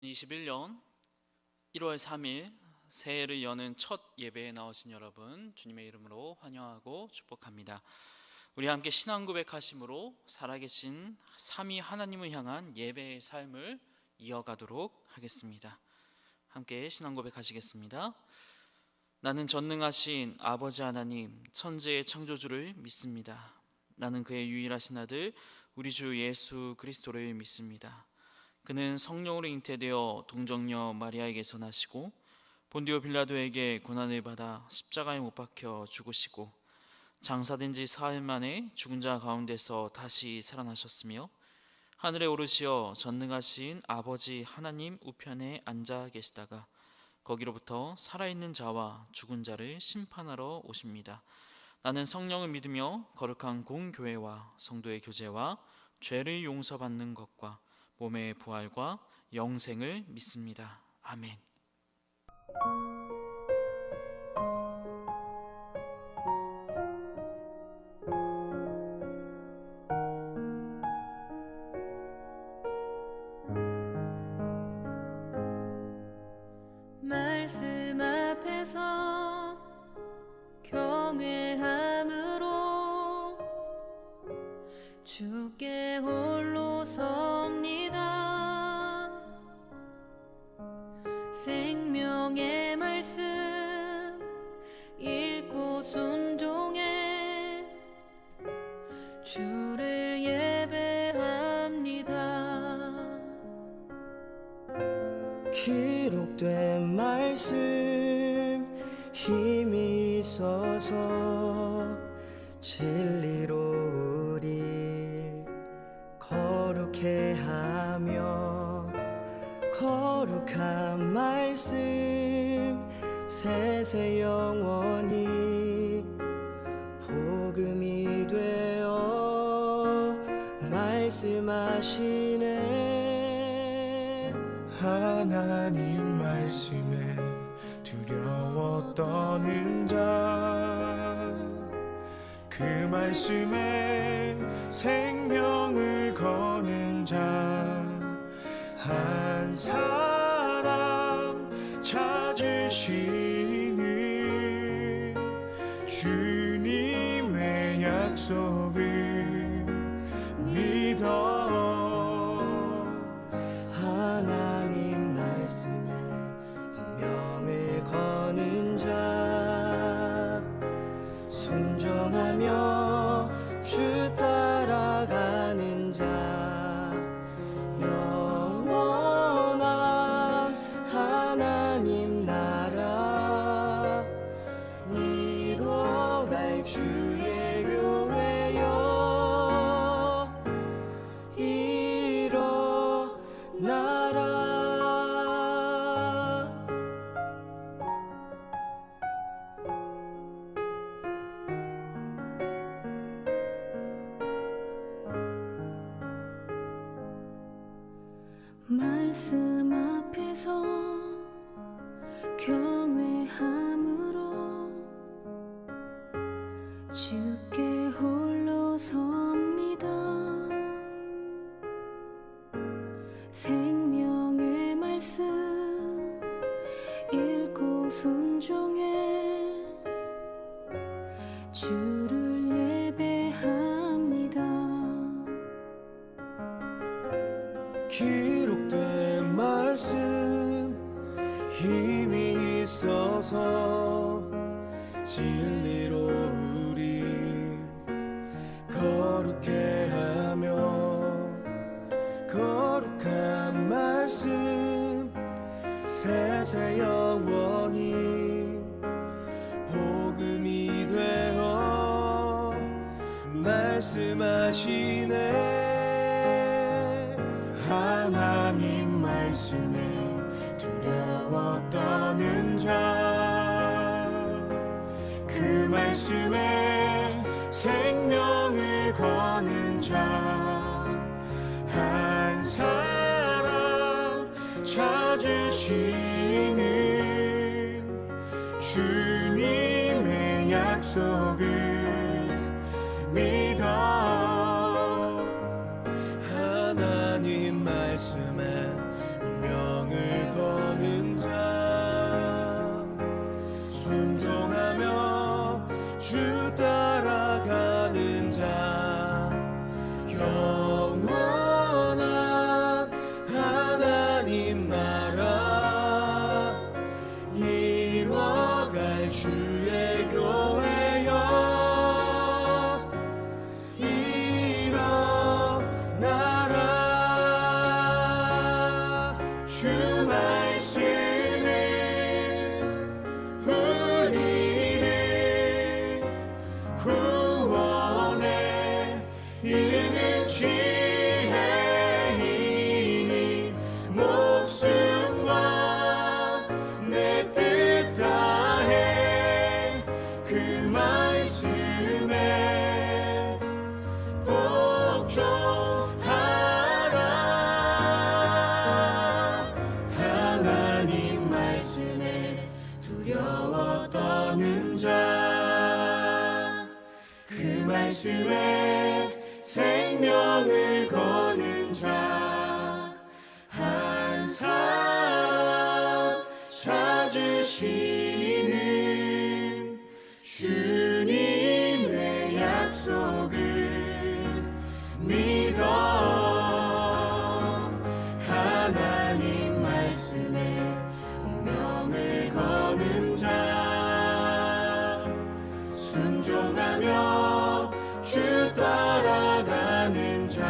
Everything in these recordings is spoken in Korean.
2021년 1월 3일 새해를 여는 첫 예배에 나오신 여러분 주님의 이름으로 환영하고 축복합니다. 우리 함께 신앙 고백하심으로 살아계신 삼위 하나님을 향한 예배의 삶을 이어가도록 하겠습니다. 함께 신앙 고백하시겠습니다. 나는 전능하신 아버지 하나님 천지의 창조주를 믿습니다. 나는 그의 유일하신 아들 우리 주 예수 그리스도를 믿습니다. 그는 성령으로 잉태되어 동정녀 마리아에게서 나시고 본디오 빌라도에게 고난을 받아 십자가에 못 박혀 죽으시고 장사된 지 사흘 만에 죽은 자 가운데서 다시 살아나셨으며 하늘에 오르시어 전능하신 아버지 하나님 우편에 앉아 계시다가 거기로부터 살아있는 자와 죽은 자를 심판하러 오십니다. 나는 성령을 믿으며 거룩한 공교회와 성도의 교제와 죄를 용서받는 것과 몸의 부활과 영생을 믿습니다. 아멘. 말씀 앞에서 경외함으로 주께 홀로 섭니다. 생명의 말씀 읽고 순종해 주를 예배합니다. 기록된 말씀 힘이 있어서 진리로 우리 거룩해 하며 거룩한 말씀 세세 영원히 복음이 되어 말씀하시네. 하나님 말씀에 두려워 떠는 자, 그 말씀에 생명을 거는 자 한 사람 찾으시는 주님의 약속을 믿어. 하나님 말씀에 운명을 거는 자 순종하며 주 따라가는 자 영원한 하나님 나라 이뤄갈 주의 교회여 일어나라. 말씀 앞에서 경외함으로 주께 홀로 섭니다. 생명의 말씀 읽고 순종해 주를 예배합니다. 기록된 말씀 힘이 있어서 진리로 우리 거룩해 하며 거룩한 말씀 세세 영원히 복음이 되어 말씀하시네. 하나님 말씀에 두려워 떠는 자, 그 말씀에 생명을 거는 자 한 사람 찾으시는 주님의 약속을 믿어. 하나님 말씀에 운명 생명을 거는 자 순종하며 주 따라가는 자 영원한 하나님 나라 이뤄갈 주의 교회여 일어나라 주 말씀은 우리를 구원에 이르는 지혜이니 목숨과 내 뜻 다해 그 말씀에 복종하라 하나님 말씀에 두려워 떠는 자 그 말씀에 생명을 거는 자 한 사람 찾으시는 주님의 약속을 믿어 하나님 말씀에 운명을 거는 자 순종하며 주 따라가는 자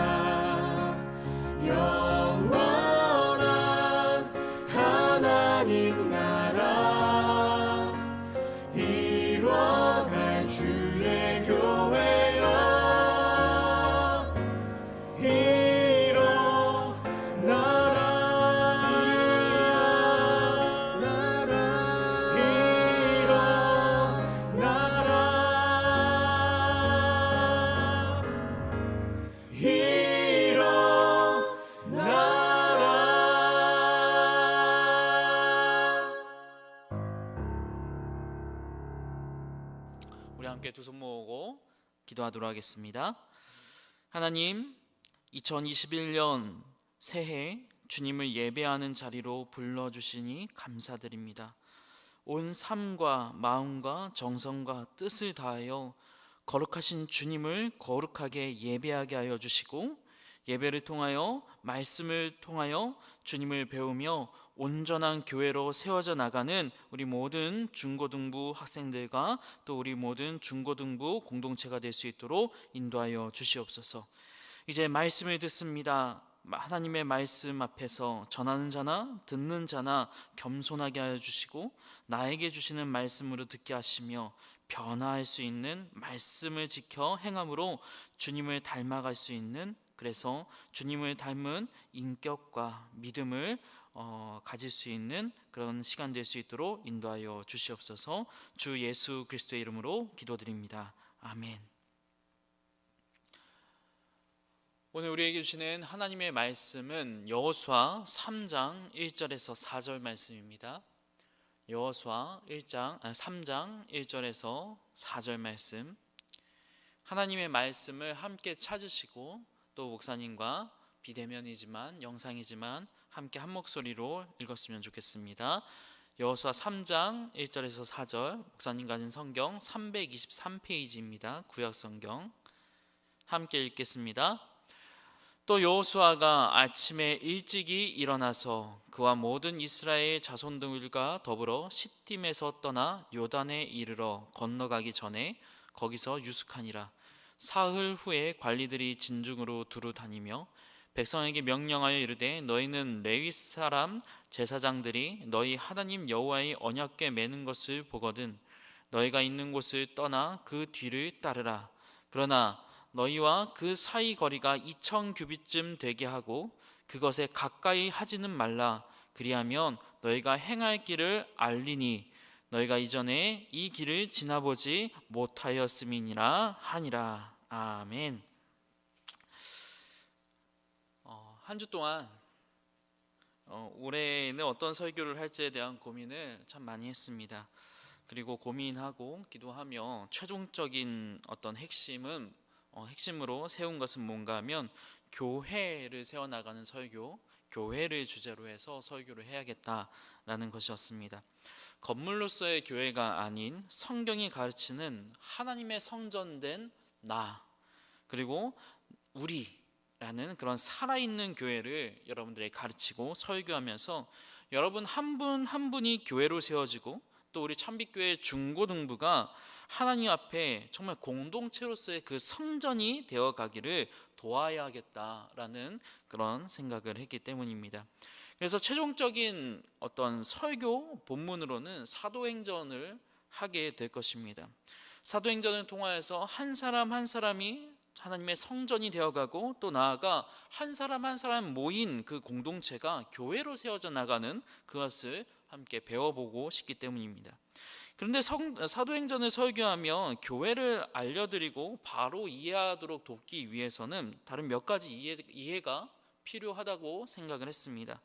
영원한 하나님 나라 이뤄갈 주의 교회여 우리 함께 두 손 모으고 기도하도록 하겠습니다. 하나님, 2021년 새해 주님을 예배하는 자리로 불러주시니 감사드립니다. 온 삶과 마음과 정성과 뜻을 다하여 거룩하신 주님을 거룩하게 예배하게 하여 주시고, 예배를 통하여 말씀을 통하여 주님을 배우며 온전한 교회로 세워져 나가는 우리 모든 중고등부 학생들과 또 우리 모든 중고등부 공동체가 될 수 있도록 인도하여 주시옵소서. 이제 말씀을 듣습니다. 하나님의 말씀 앞에서 전하는 자나 듣는 자나 겸손하게 하여 주시고, 나에게 주시는 말씀으로 듣게 하시며 변화할 수 있는 말씀을 지켜 행함으로 주님을 닮아갈 수 있는, 그래서 주님을 닮은 인격과 믿음을 가질 수 있는 그런 시간 될 수 있도록 인도하여 주시옵소서. 주 예수 그리스도의 이름으로 기도드립니다. 아멘. 오늘 우리에게 주시는 하나님의 말씀은 여호수아 3장 1절에서 4절 말씀입니다. 여호수아 3장 1절에서 4절 말씀, 하나님의 말씀을 함께 찾으시고 또 목사님과 비대면이지만 영상이지만 함께 한 목소리로 읽었으면 좋겠습니다. 여호수아 3장 1절에서 4절, 목사님 가진 성경 323페이지입니다. 구약성경 함께 읽겠습니다. 또 여호수아가 아침에 일찍이 일어나서 그와 모든 이스라엘 자손들과 더불어 시딤에서 떠나 요단에 이르러 건너가기 전에 거기서 유숙하니라. 사흘 후에 관리들이 진중으로 두루 다니며 백성에게 명령하여 이르되, 너희는 레위 사람 제사장들이 너희 하나님 여호와의 언약궤 매는 것을 보거든 너희가 있는 곳을 떠나 그 뒤를 따르라. 그러나 너희와 그 사이 거리가 2000 규빗쯤 되게 하고 그것에 가까이 하지는 말라. 그리하면 너희가 행할 길을 알리니 너희가 이전에 이 길을 지나보지 못하였음이니라 하니라. 아멘. 한 주 동안 올해는 어떤 설교를 할지에 대한 고민을 참 많이 했습니다. 그리고 고민하고 기도하며 최종적인 어떤 핵심으로 세운 것은 뭔가 하면 교회를 세워나가는 설교, 교회를 주제로 해서 설교를 해야겠다라는 것이었습니다. 건물로서의 교회가 아닌 성경이 가르치는 하나님의 성전된 나, 그리고 우리라는 그런 살아있는 교회를 여러분들에게 가르치고 설교하면서 여러분 한 분 한 분이 교회로 세워지고 또 우리 참빛교회 중고등부가 하나님 앞에 정말 공동체로서의 그 성전이 되어가기를 도와야겠다라는 그런 생각을 했기 때문입니다. 그래서 최종적인 어떤 설교 본문으로는 사도행전을 하게 될 것입니다. 사도행전을 통하여서 한 사람 한 사람이 하나님의 성전이 되어가고 또 나아가 한 사람 한 사람 모인 그 공동체가 교회로 세워져 나가는 그것을 함께 배워보고 싶기 때문입니다. 그런데 사도행전을 설교하며 교회를 알려드리고 바로 이해하도록 돕기 위해서는 다른 몇 가지 이해가 필요하다고 생각을 했습니다.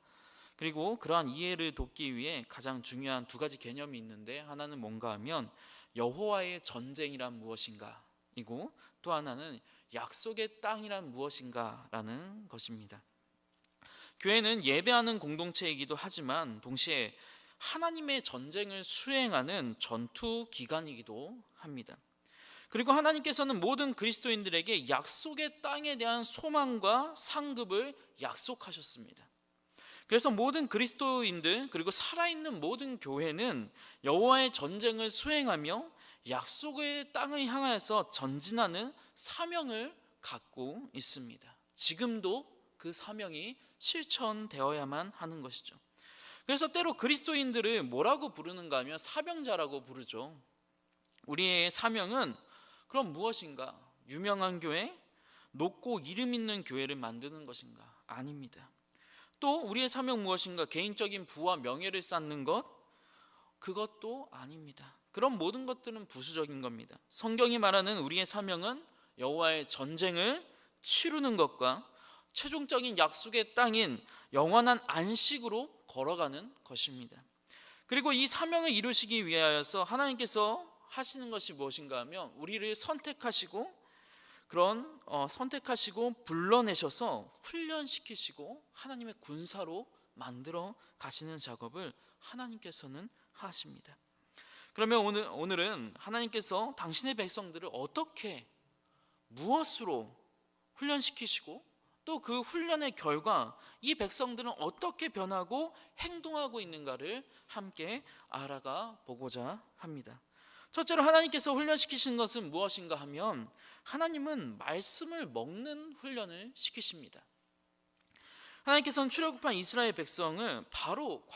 그리고 그러한 이해를 돕기 위해 가장 중요한 두 가지 개념이 있는데, 하나는 뭔가 하면 여호와의 전쟁이란 무엇인가, 이고 또 하나는 약속의 땅이란 무엇인가라는 것입니다. 교회는 예배하는 공동체이기도 하지만 동시에 하나님의 전쟁을 수행하는 전투 기관이기도 합니다. 그리고 하나님께서는 모든 그리스도인들에게 약속의 땅에 대한 소망과 상급을 약속하셨습니다. 그래서 모든 그리스도인들 그리고 살아있는 모든 교회는 여호와의 전쟁을 수행하며 약속의 땅을 향하여서 전진하는 사명을 갖고 있습니다. 지금도 그 사명이 실천되어야만 하는 것이죠. 그래서 때로 그리스도인들을 뭐라고 부르는가 하면 사명자라고 부르죠. 우리의 사명은 그럼 무엇인가? 유명한 교회, 높고 이름 있는 교회를 만드는 것인가? 아닙니다. 또 우리의 사명 무엇인가? 개인적인 부와 명예를 쌓는 것? 그것도 아닙니다. 그런 모든 것들은 부수적인 겁니다. 성경이 말하는 우리의 사명은 여호와의 전쟁을 치르는 것과 최종적인 약속의 땅인 영원한 안식으로 걸어가는 것입니다. 그리고 이 사명을 이루시기 위하여서 하나님께서 하시는 것이 무엇인가 하면 우리를 선택하시고 선택하시고 불러내셔서 훈련시키시고 하나님의 군사로 만들어 가시는 작업을 하나님께서는 하십니다. 그러면 오늘은 하나님께서 당신의 백성들을 어떻게 무엇으로 훈련시키시고 또 그 훈련의 결과 이 백성들은 어떻게 변하고 행동하고 있는가를 함께 알아가 보고자 합니다. 첫째로 하나님께서 훈련시키신 것은 무엇인가 하면 하나님은 말씀을 먹는 훈련을 시키십니다. 하나님께서는 출애굽한 이스라엘 백성을 바로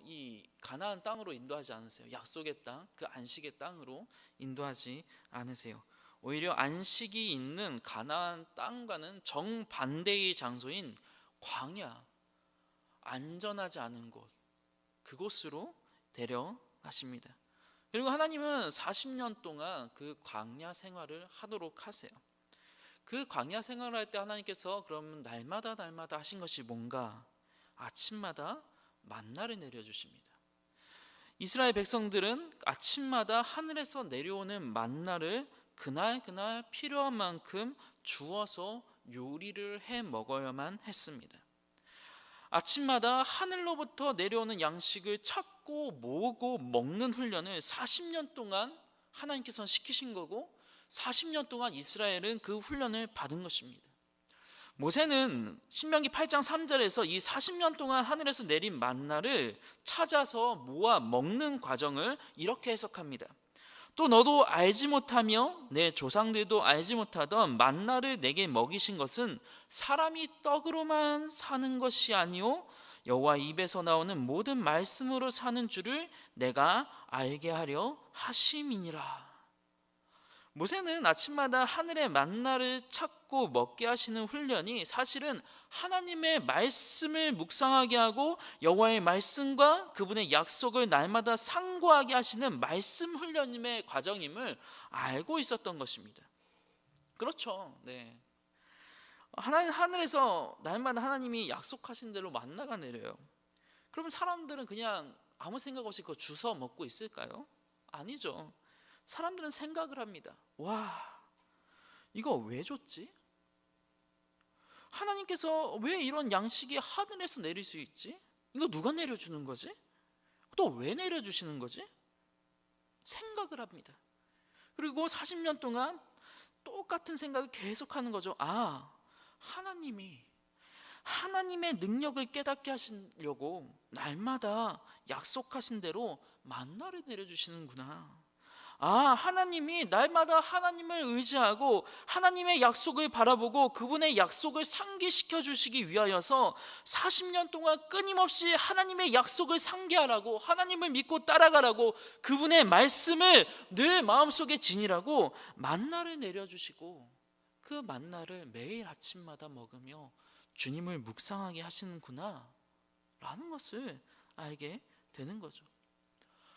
이 가나안 땅으로 인도하지 않으세요. 약속의 땅, 그 안식의 땅으로 인도하지 않으세요. 오히려 안식이 있는 가나안 땅과는 정반대의 장소인 광야, 안전하지 않은 곳, 그곳으로 데려가십니다. 그리고 하나님은 40년 동안 그 광야 생활을 하도록 하세요. 그 광야 생활을 할 때 하나님께서 그러면 날마다 하신 것이 뭔가? 아침마다 만나를 내려주십니다. 이스라엘 백성들은 아침마다 하늘에서 내려오는 만나를 그날 필요한 만큼 주어서 요리를 해 먹어야만 했습니다. 아침마다 하늘로부터 내려오는 양식을 찾고 모으고 먹는 훈련을 40년 동안 하나님께서는 시키신 거고 40년 동안 이스라엘은 그 훈련을 받은 것입니다. 모세는 신명기 8장 3절에서 이 40년 동안 하늘에서 내린 만나를 찾아서 모아 먹는 과정을 이렇게 해석합니다. 또 너도 알지 못하며 내 조상들도 알지 못하던 만나를 내게 먹이신 것은 사람이 떡으로만 사는 것이 아니요 여호와 입에서 나오는 모든 말씀으로 사는 줄을 내가 알게 하려 하심이니라. 모세는 아침마다 하늘의 만나를 찾고 먹게 하시는 훈련이 사실은 하나님의 말씀을 묵상하게 하고 여호와의 말씀과 그분의 약속을 날마다 상고하게 하시는 말씀 훈련임의 과정임을 알고 있었던 것입니다. 그렇죠. 네. 하늘에서 날마다 하나님이 약속하신 대로 만나가 내려요. 그러면 사람들은 그냥 아무 생각 없이 그거 주워 먹고 있을까요? 아니죠. 사람들은 생각을 합니다. 와, 이거 왜 줬지? 하나님께서 왜 이런 양식이 하늘에서 내릴 수 있지? 이거 누가 내려주는 거지? 또 왜 내려주시는 거지? 생각을 합니다. 그리고 40년 동안 똑같은 생각을 계속하는 거죠. 하나님이 하나님의 능력을 깨닫게 하시려고 날마다 약속하신 대로 만나를 내려주시는구나. 하나님이 날마다 하나님을 의지하고 하나님의 약속을 바라보고 그분의 약속을 상기시켜 주시기 위하여서 40년 동안 끊임없이 하나님의 약속을 상기하라고, 하나님을 믿고 따라가라고, 그분의 말씀을 늘 마음속에 지니라고 만나를 내려주시고, 그 만나를 매일 아침마다 먹으며 주님을 묵상하게 하시는구나 라는 것을 알게 되는 거죠.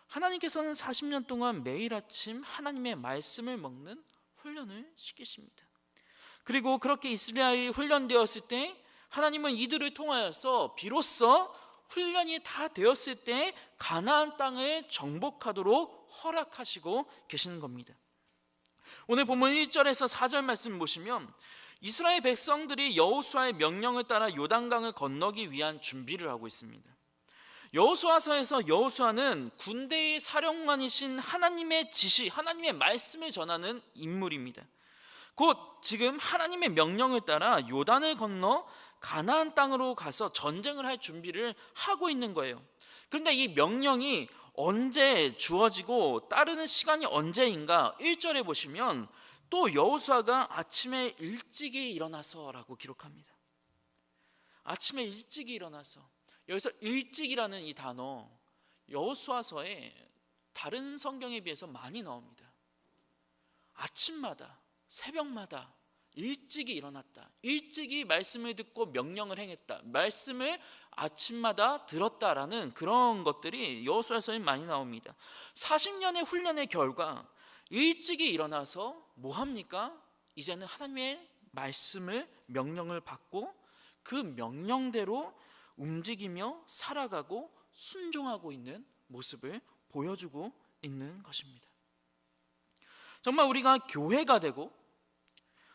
하나님께서는 40년 동안 매일 아침 하나님의 말씀을 먹는 훈련을 시키십니다. 그리고 그렇게 이스라엘이 훈련되었을 때 하나님은 이들을 통하여서 비로소 훈련이 다 되었을 때 가나안 땅을 정복하도록 허락하시고 계시는 겁니다. 오늘 본문 1절에서 4절 말씀 보시면 이스라엘 백성들이 여호수아의 명령을 따라 요단강을 건너기 위한 준비를 하고 있습니다. 여호수아서에서 여호수아는 군대의 사령관이신 하나님의 지시, 하나님의 말씀을 전하는 인물입니다. 곧 지금 하나님의 명령을 따라 요단을 건너 가나안 땅으로 가서 전쟁을 할 준비를 하고 있는 거예요. 그런데 이 명령이 언제 주어지고 따르는 시간이 언제인가? 1절에 보시면 또 여호수아가 아침에 일찍이 일어나서라고 기록합니다. 아침에 일찍이 일어나서. 여기서 일찍이라는 이 단어 여호수아서에 다른 성경에 비해서 많이 나옵니다. 아침마다, 새벽마다 일찍이 일어났다, 일찍이 말씀을 듣고 명령을 행했다, 말씀을 아침마다 들었다라는 그런 것들이 여호수아서에 많이 나옵니다. 40년의 훈련의 결과 일찍이 일어나서 뭐 합니까? 이제는 하나님의 말씀을, 명령을 받고 그 명령대로 움직이며 살아가고 순종하고 있는 모습을 보여주고 있는 것입니다. 정말 우리가 교회가 되고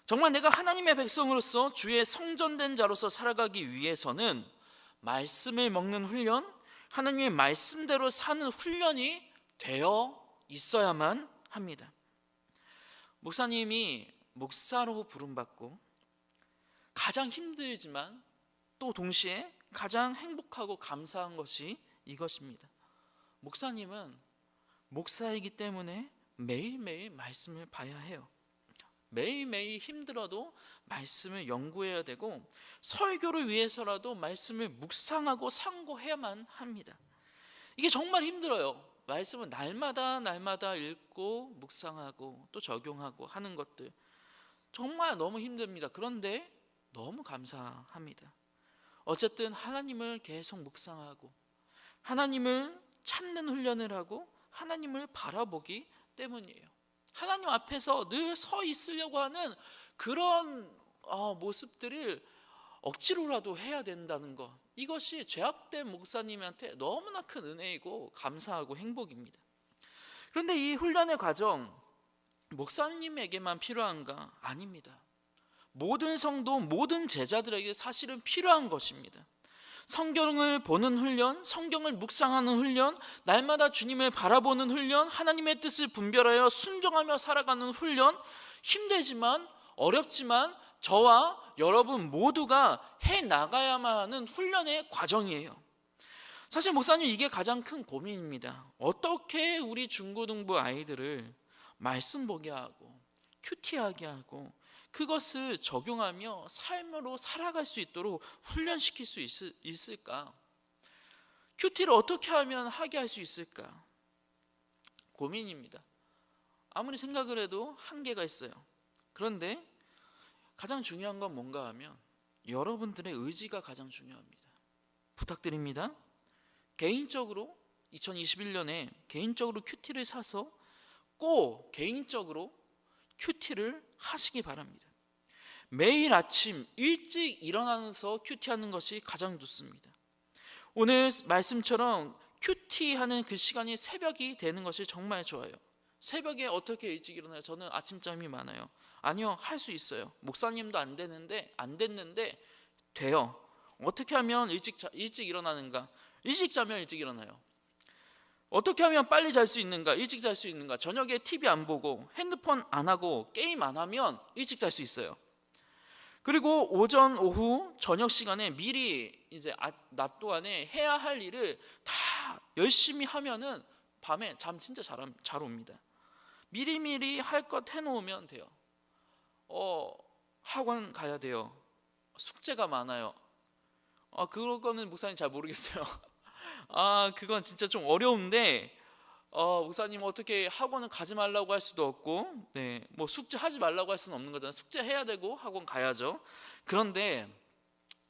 정말 내가 하나님의 백성으로서 주의 성전된 자로서 살아가기 위해서는 말씀을 먹는 훈련, 하나님의 말씀대로 사는 훈련이 되어 있어야만 합니다. 목사님이 목사로 부름받고 가장 힘들지만 또 동시에 가장 행복하고 감사한 것이 이것입니다. 목사님은 목사이기 때문에 매일매일 말씀을 봐야 해요. 매일매일 힘들어도 말씀을 연구해야 되고 설교를 위해서라도 말씀을 묵상하고 상고해야만 합니다. 이게 정말 힘들어요. 말씀은 날마다 읽고 묵상하고 또 적용하고 하는 것들 정말 너무 힘듭니다. 그런데 너무 감사합니다. 어쨌든 하나님을 계속 묵상하고 하나님을 찾는 훈련을 하고 하나님을 바라보기 때문이에요. 하나님 앞에서 늘 서 있으려고 하는 그런 모습들을 억지로라도 해야 된다는 것, 이것이 죄악된 목사님한테 너무나 큰 은혜이고 감사하고 행복입니다. 그런데 이 훈련의 과정 목사님에게만 필요한가? 아닙니다. 모든 성도, 모든 제자들에게 사실은 필요한 것입니다. 성경을 보는 훈련, 성경을 묵상하는 훈련, 날마다 주님을 바라보는 훈련, 하나님의 뜻을 분별하여 순종하며 살아가는 훈련, 힘들지만 어렵지만 저와 여러분 모두가 해나가야만 하는 훈련의 과정이에요. 사실 목사님 이게 가장 큰 고민입니다. 어떻게 우리 중고등부 아이들을 말씀 보게 하고 큐티하게 하고 그것을 적용하며 삶으로 살아갈 수 있도록 훈련시킬 수 있을까? 큐티를 어떻게 하면 하게 할 수 있을까? 고민입니다. 아무리 생각을 해도 한계가 있어요. 그런데 가장 중요한 건 뭔가 하면 여러분들의 의지가 가장 중요합니다. 부탁드립니다. 개인적으로 2021년에 개인적으로 큐티를 사서 꼭 개인적으로 큐티를 하시기 바랍니다. 매일 아침 일찍 일어나서 큐티하는 것이 가장 좋습니다. 오늘 말씀처럼 큐티하는 그 시간이 새벽이 되는 것이 정말 좋아요. 새벽에 어떻게 일찍 일어나요? 저는 아침잠이 많아요. 아니요, 할 수 있어요. 목사님도 안 됐는데 돼요. 어떻게 하면 일찍 일어나는가? 일찍 자면 일찍 일어나요. 어떻게 하면 빨리 잘 수 있는가? 일찍 잘 수 있는가? 저녁에 TV 안 보고 핸드폰 안 하고 게임 안 하면 일찍 잘 수 있어요. 그리고 오전, 오후, 저녁 시간에 미리 이제 낮 동안에 해야 할 일을 다 열심히 하면은 밤에 잠 진짜 잘 옵니다. 미리미리 할 것 해놓으면 돼요. 학원 가야 돼요. 숙제가 많아요. 그거는 목사님 잘 모르겠어요. 그건 진짜 좀 어려운데, 목사님 어떻게 학원은 가지 말라고 할 수도 없고, 네, 뭐 숙제 하지 말라고 할 수는 없는 거잖아요. 숙제 해야 되고 학원 가야죠. 그런데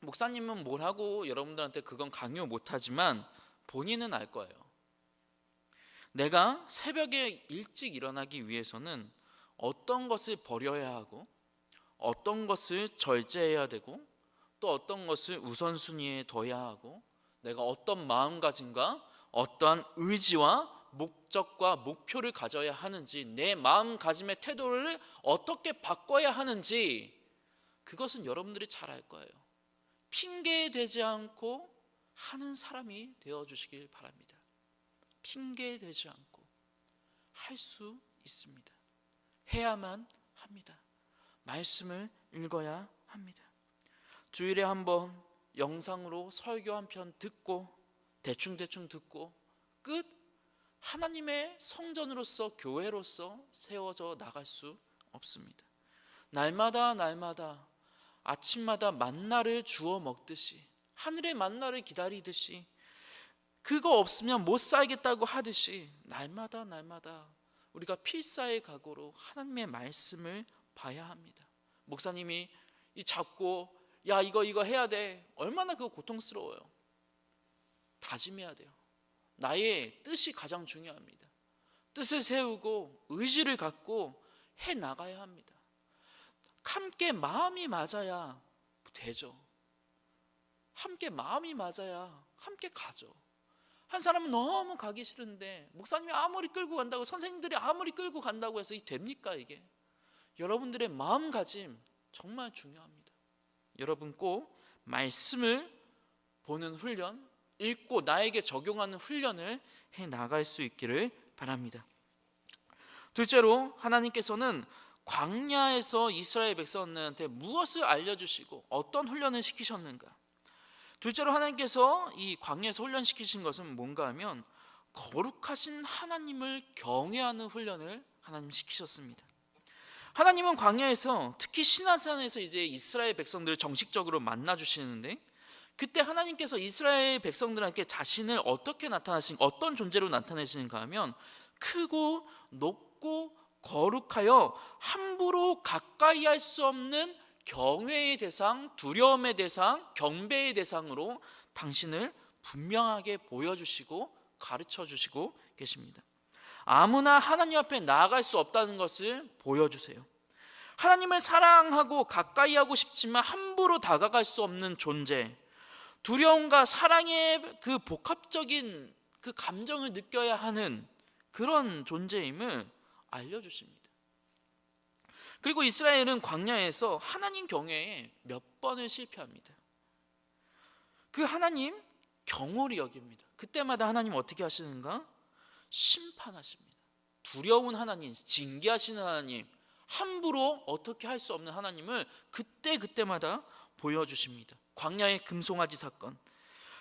목사님은 뭘 하고 여러분들한테 그건 강요 못하지만 본인은 알 거예요. 내가 새벽에 일찍 일어나기 위해서는 어떤 것을 버려야 하고, 어떤 것을 절제해야 되고, 또 어떤 것을 우선순위에 둬야 하고, 내가 어떤 마음가짐과 어떠한 의지와 목적과 목표를 가져야 하는지, 내 마음가짐의 태도를 어떻게 바꿔야 하는지, 그것은 여러분들이 잘 알 거예요. 핑계대지 않고 하는 사람이 되어주시길 바랍니다. 핑계대지 않고 할 수 있습니다. 해야만 합니다. 말씀을 읽어야 합니다. 주일에 한번 영상으로 설교 한 편 듣고 대충 듣고 끝. 하나님의 성전으로서, 교회로서 세워져 나갈 수 없습니다. 날마다 아침마다 만나를 주워 먹듯이, 하늘의 만나를 기다리듯이, 그거 없으면 못 살겠다고 하듯이 날마다 우리가 필사의 각오로 하나님의 말씀을 봐야 합니다. 목사님이 잡고 야 이거 해야 돼, 얼마나 그거 고통스러워요. 다짐해야 돼요. 나의 뜻이 가장 중요합니다. 뜻을 세우고 의지를 갖고 해 나가야 합니다. 함께 마음이 맞아야 되죠. 함께 마음이 맞아야 함께 가죠. 한 사람은 너무 가기 싫은데 목사님이 아무리 끌고 간다고, 선생님들이 아무리 끌고 간다고 해서 됩니까 이게? 여러분들의 마음가짐 정말 중요합니다. 여러분 꼭 말씀을 보는 훈련, 읽고 나에게 적용하는 훈련을 해 나갈 수 있기를 바랍니다. 둘째로, 하나님께서는 광야에서 이스라엘 백성들한테 무엇을 알려주시고 어떤 훈련을 시키셨는가? 둘째로, 하나님께서 이 광야에서 훈련시키신 것은 뭔가 하면 거룩하신 하나님을 경외하는 훈련을 하나님 시키셨습니다. 하나님은 광야에서, 특히 시나산에서 이제 이스라엘 백성들을 정식적으로 만나 주시는데, 그때 하나님께서 이스라엘 백성들에게 자신을 어떻게 어떤 존재로 나타내시는가 하면 크고 높고 거룩하여 함부로 가까이 할 수 없는 경외의 대상, 두려움의 대상, 경배의 대상으로 당신을 분명하게 보여주시고 가르쳐 주시고 계십니다. 아무나 하나님 앞에 나아갈 수 없다는 것을 보여주세요. 하나님을 사랑하고 가까이 하고 싶지만 함부로 다가갈 수 없는 존재, 두려움과 사랑의 그 복합적인 그 감정을 느껴야 하는 그런 존재임을 알려주십니다. 그리고 이스라엘은 광야에서 하나님 경외에 몇 번을 실패합니다. 그 하나님 경홀히 여깁니다. 그때마다 하나님 어떻게 하시는가? 심판하십니다. 두려운 하나님, 징계하시는 하나님, 함부로 어떻게 할 수 없는 하나님을 그때마다 보여주십니다. 광야의 금송아지 사건,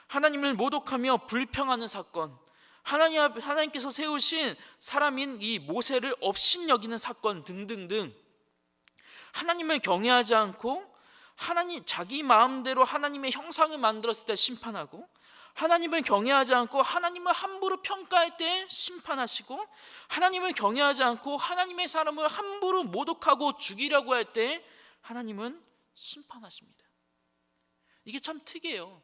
하나님을 모독하며 불평하는 사건, 하나님께서 세우신 사람인 이 모세를 업신여기는 사건 등등등, 하나님을 경외하지 않고 자기 마음대로 하나님의 형상을 만들었을 때 심판하고, 하나님을 경외하지 않고 하나님을 함부로 평가할 때 심판하시고, 하나님을 경외하지 않고 하나님의 사람을 함부로 모독하고 죽이려고 할 때 하나님은 심판하십니다. 이게 참 특이해요.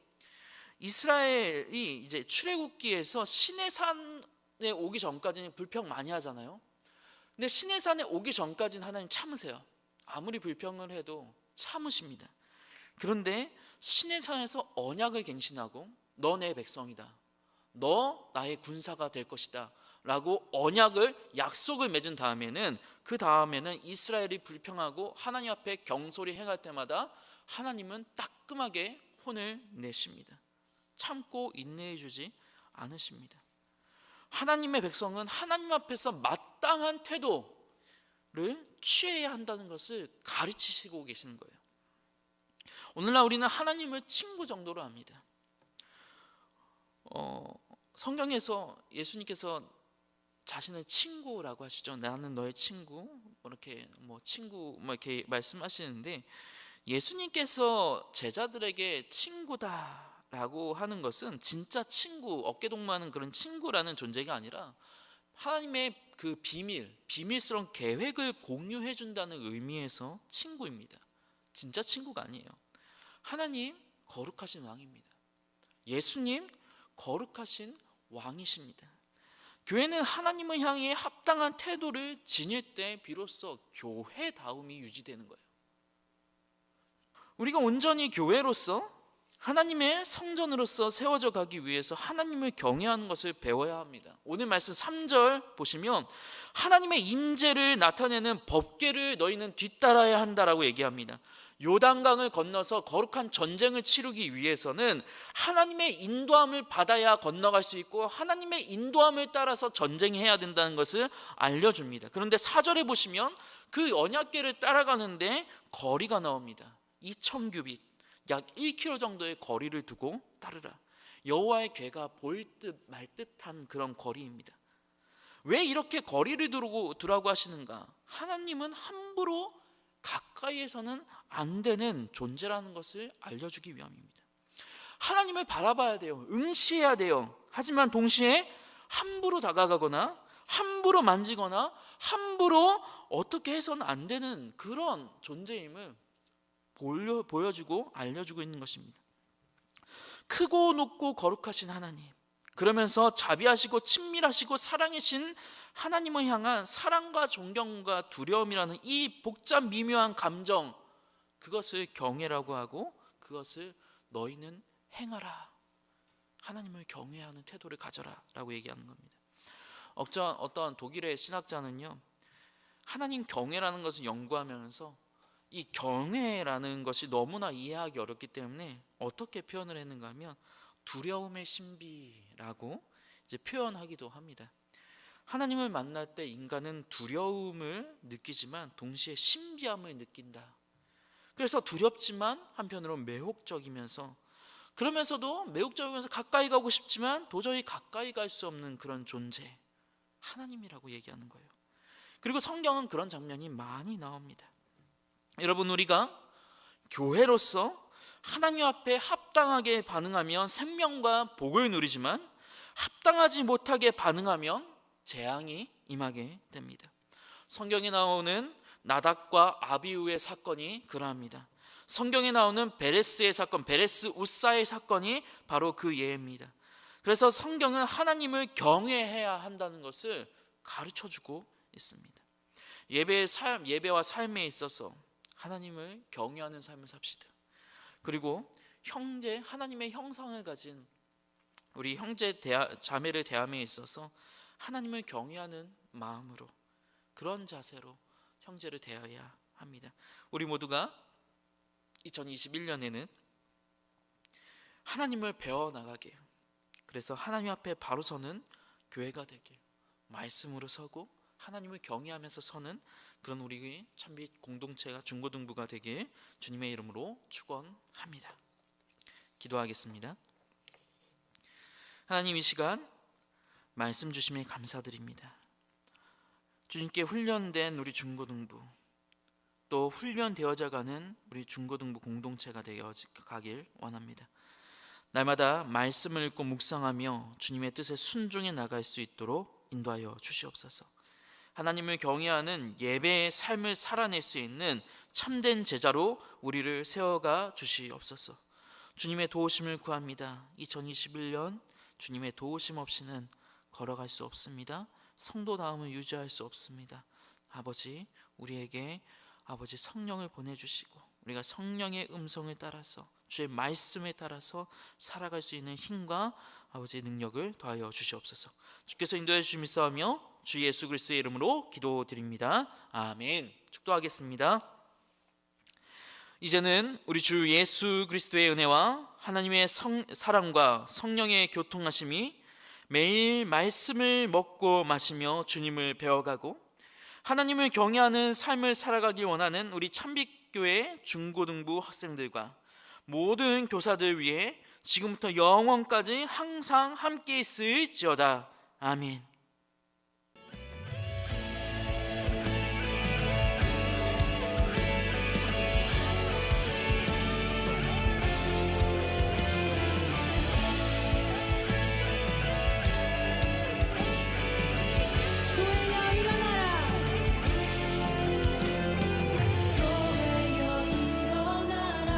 이스라엘이 이제 출애굽기에서 시내산에 오기 전까지는 불평 많이 하잖아요. 근데 시내산에 오기 전까지는 하나님 참으세요. 아무리 불평을 해도 참으십니다. 그런데 시내산에서 언약을 갱신하고 너 내 백성이다, 너 나의 군사가 될 것이다 라고 약속을 맺은 다음에는, 그 다음에는 이스라엘이 불평하고 하나님 앞에 경솔히 행할 때마다 하나님은 따끔하게 혼을 내십니다. 참고 인내해 주지 않으십니다. 하나님의 백성은 하나님 앞에서 마땅한 태도를 취해야 한다는 것을 가르치시고 계시는 거예요. 오늘날 우리는 하나님을 친구 정도로 합니다. 성경에서 예수님께서 자신의 친구라고 하시죠. 나는 너의 친구, 친구 이렇게 말씀하시는데, 예수님께서 제자들에게 친구다라고 하는 것은 진짜 친구, 어깨동무하는 그런 친구라는 존재가 아니라 하나님의 그 비밀스러운 계획을 공유해 준다는 의미에서 친구입니다. 진짜 친구가 아니에요. 하나님 거룩하신 왕입니다. 예수님 거룩하신 왕이십니다. 교회는 하나님을 향해 합당한 태도를 지닐 때 비로소 교회다움이 유지되는 거예요. 우리가 온전히 교회로서 하나님의 성전으로서 세워져 가기 위해서 하나님을 경외하는 것을 배워야 합니다. 오늘 말씀 3절 보시면 하나님의 임재를 나타내는 법궤를 너희는 뒤따라야 한다라고 얘기합니다. 요단강을 건너서 거룩한 전쟁을 치르기 위해서는 하나님의 인도함을 받아야 건너갈 수 있고 하나님의 인도함을 따라서 전쟁해야 된다는 것을 알려줍니다. 그런데 4절에 보시면 그 언약궤를 따라가는데 거리가 나옵니다. 2,000규빗, 약 1km 정도의 거리를 두고 따르라. 여호와의 궤가 보일 듯 말 듯한 그런 거리입니다. 왜 이렇게 거리를 두라고 하시는가? 하나님은 함부로 가까이에서는 안 되는 존재라는 것을 알려주기 위함입니다. 하나님을 바라봐야 돼요. 응시해야 돼요. 하지만 동시에 함부로 다가가거나 함부로 만지거나 함부로 어떻게 해서는 안 되는 그런 존재임을 보여주고 알려주고 있는 것입니다. 크고 높고 거룩하신 하나님, 그러면서 자비하시고 친밀하시고 사랑이신 하나님을 향한 사랑과 존경과 두려움이라는 이 복잡 미묘한 감정, 그것을 경외라고 하고 그것을 너희는 행하라. 하나님을 경외하는 태도를 가져라 라고 얘기하는 겁니다. 어떤 독일의 신학자는요, 하나님 경외라는 것을 연구하면서 이 경외라는 것이 너무나 이해하기 어렵기 때문에 어떻게 표현을 했는가 하면 두려움의 신비라고 이제 표현하기도 합니다. 하나님을 만날 때 인간은 두려움을 느끼지만 동시에 신비함을 느낀다. 그래서 두렵지만 한편으로는 매혹적이면서, 그러면서도 매혹적이면서 가까이 가고 싶지만 도저히 가까이 갈 수 없는 그런 존재, 하나님이라고 얘기하는 거예요. 그리고 성경은 그런 장면이 많이 나옵니다. 여러분, 우리가 교회로서 하나님 앞에 합당하게 반응하면 생명과 복을 누리지만 합당하지 못하게 반응하면 재앙이 임하게 됩니다. 성경에 나오는 나답과 아비후의 사건이 그러합니다. 성경에 나오는 베레스의 사건, 베레스 우사의 사건이 바로 그 예입니다. 그래서 성경은 하나님을 경외해야 한다는 것을 가르쳐주고 있습니다. 예배와 삶에 있어서 하나님을 경외하는 삶을 삽시다. 그리고 하나님의 형상을 가진 우리 형제 자매를 대함에 있어서 하나님을 경외하는 마음으로, 그런 자세로 형제를 대해야 합니다. 우리 모두가 2021년에는 하나님을 배워나가게, 그래서 하나님 앞에 바로 서는 교회가 되길, 말씀으로 서고 하나님을 경외하면서 서는 그런 우리 참빛 공동체가 중고등부가 되길 주님의 이름으로 축원합니다. 기도하겠습니다. 하나님, 이 시간 말씀 주심에 감사드립니다. 주님께 훈련된 우리 중고등부, 또 훈련되어져 가는 우리 중고등부 공동체가 되어 가길 원합니다. 날마다 말씀을 읽고 묵상하며 주님의 뜻에 순종해 나갈 수 있도록 인도하여 주시옵소서. 하나님을 경외하는 예배의 삶을 살아낼 수 있는 참된 제자로 우리를 세워가 주시옵소서. 주님의 도우심을 구합니다. 2021년 주님의 도우심 없이는 걸어갈 수 없습니다. 성도다움을 유지할 수 없습니다. 아버지, 우리에게 아버지 성령을 보내주시고 우리가 성령의 음성을 따라서 주의 말씀에 따라서 살아갈 수 있는 힘과 아버지의 능력을 더하여 주시옵소서. 주께서 인도해 주시면서 주 예수 그리스도의 이름으로 기도드립니다. 아멘. 축도하겠습니다. 이제는 우리 주 예수 그리스도의 은혜와 하나님의 사랑과 성령의 교통하심이 매일 말씀을 먹고 마시며 주님을 배워가고 하나님을 경외하는 삶을 살아가기 원하는 우리 참빛교회 중고등부 학생들과 모든 교사들 위해 지금부터 영원까지 항상 함께 있을지어다. 아멘. 교회여 일어나라. 교회여 일어나라.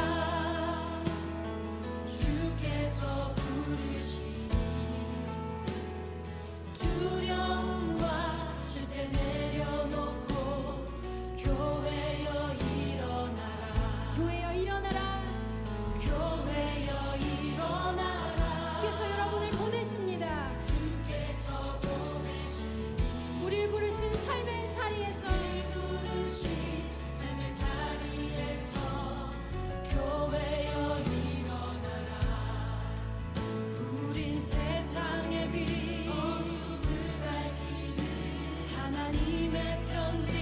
주께서 부르시니 두려움과 실패 내려놓고 교회여 일어나라. 교회여 일어나라. 교회여 일어나라. 주께서 여러분을 보내십니다. 주께서 보내시니 우리를 부르신 삶의 자리에서 교회여 일어나라. 우린 세상의 빛 어둠을 밝히는 하나님의 편지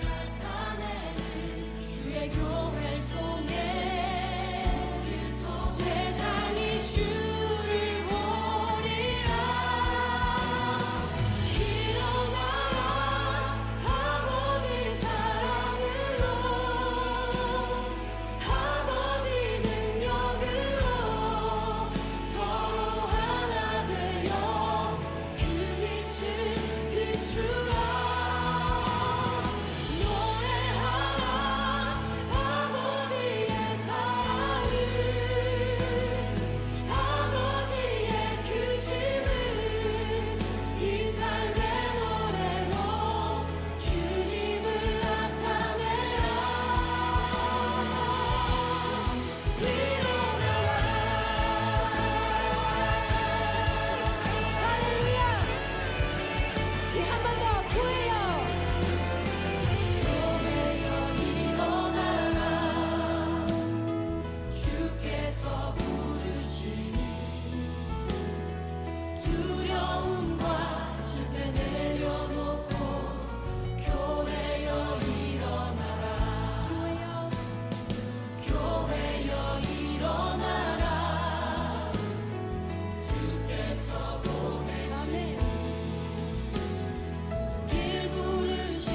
나타내는 주의 교회를 통해 세상이 주를 보리라. 일어나라. 아버지 사랑으로 아버지 능력으로 서로 하나 되어 그 빛을 비추라. 노래하라. 아버지의 사랑을 아버지의 크심을 이 삶의 노래로 주님을 나타내라. 할렐루야. 한 번 더 교회여. 교회여 일어나라. 주께서 부르시니 두려움과 실패 내려놓고 교회여 일어나라. 교회여 일어나라. 주께서 보내시니 길 부르신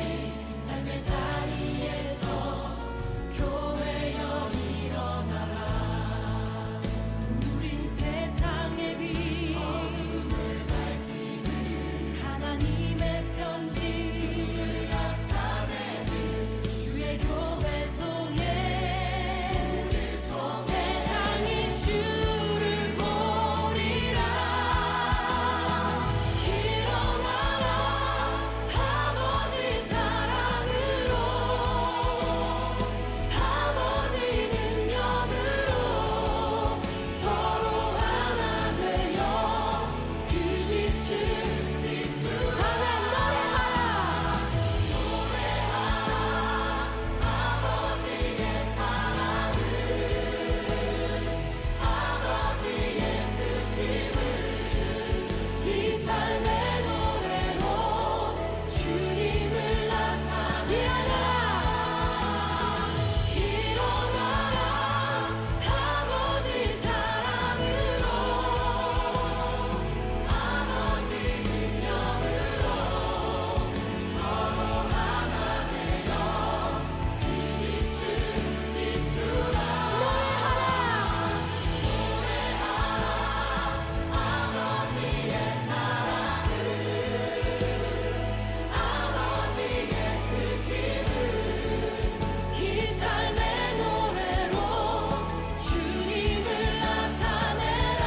삶의 자리에서 교회여 일어나라. 우린 세상의 빛 어둠을 밝히는 하나님의 편지 나타내는 주의 교회를 통해 세상이 주를 보리라. 일어나라. 아버지 사랑으로 아버지 능력으로 서로 하나 되어 그 빛을 비추라. 노래하라. 아버지의 사랑을 아버지의 크심을 이 삶의 노래로 주님을 나타내라. 일어나라. 아버지 사랑으로 아버지 능력으로 서로 하나 되어 그 빛을 비추라. 노래하라. 아버지의 사랑을 아버지의 크심을 이 삶의 노래로 주님을 나타내라.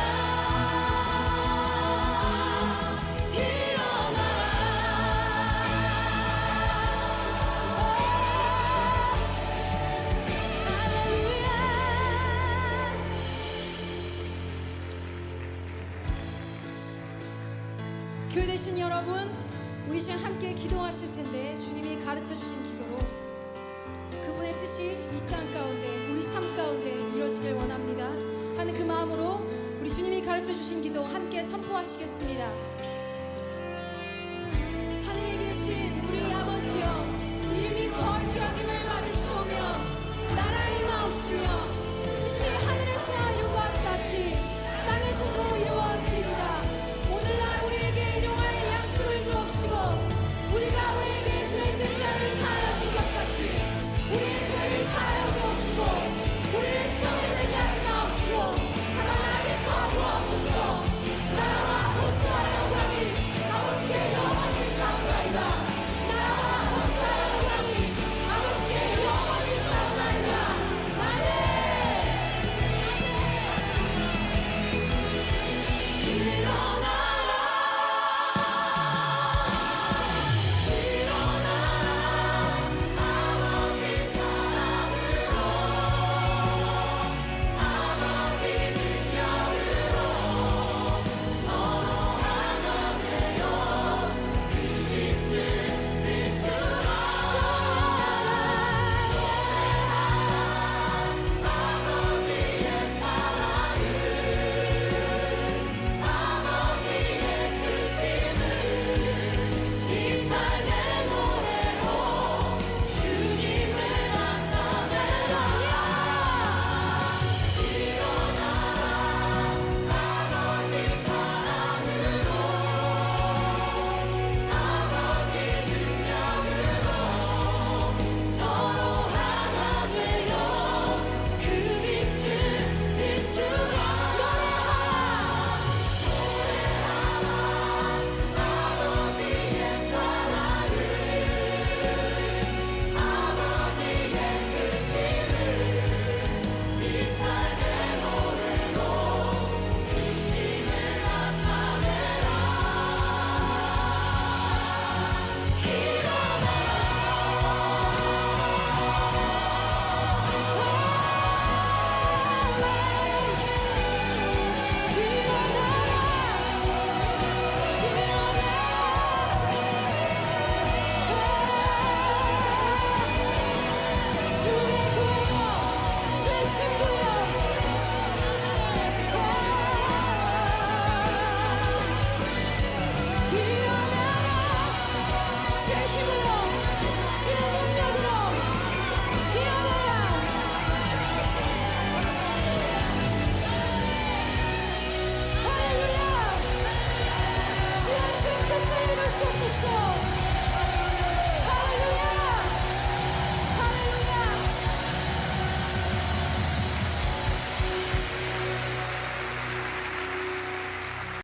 교회 되신 여러분, 우리 시간 함께 기도하실 텐데 주님이 가르쳐 주신 기도로 그분의 하나님의 뜻이 이 땅 가운데 우리 삶 가운데 이루어지길 원합니다 하는 그 마음으로 우리 주님이 가르쳐 주신 기도 함께 선포하시겠습니다. 하늘에 계신 우리 아버지여, 이름이 거룩히 여김을 받으시오며 나라의 임하옵시며 뜻이 하늘에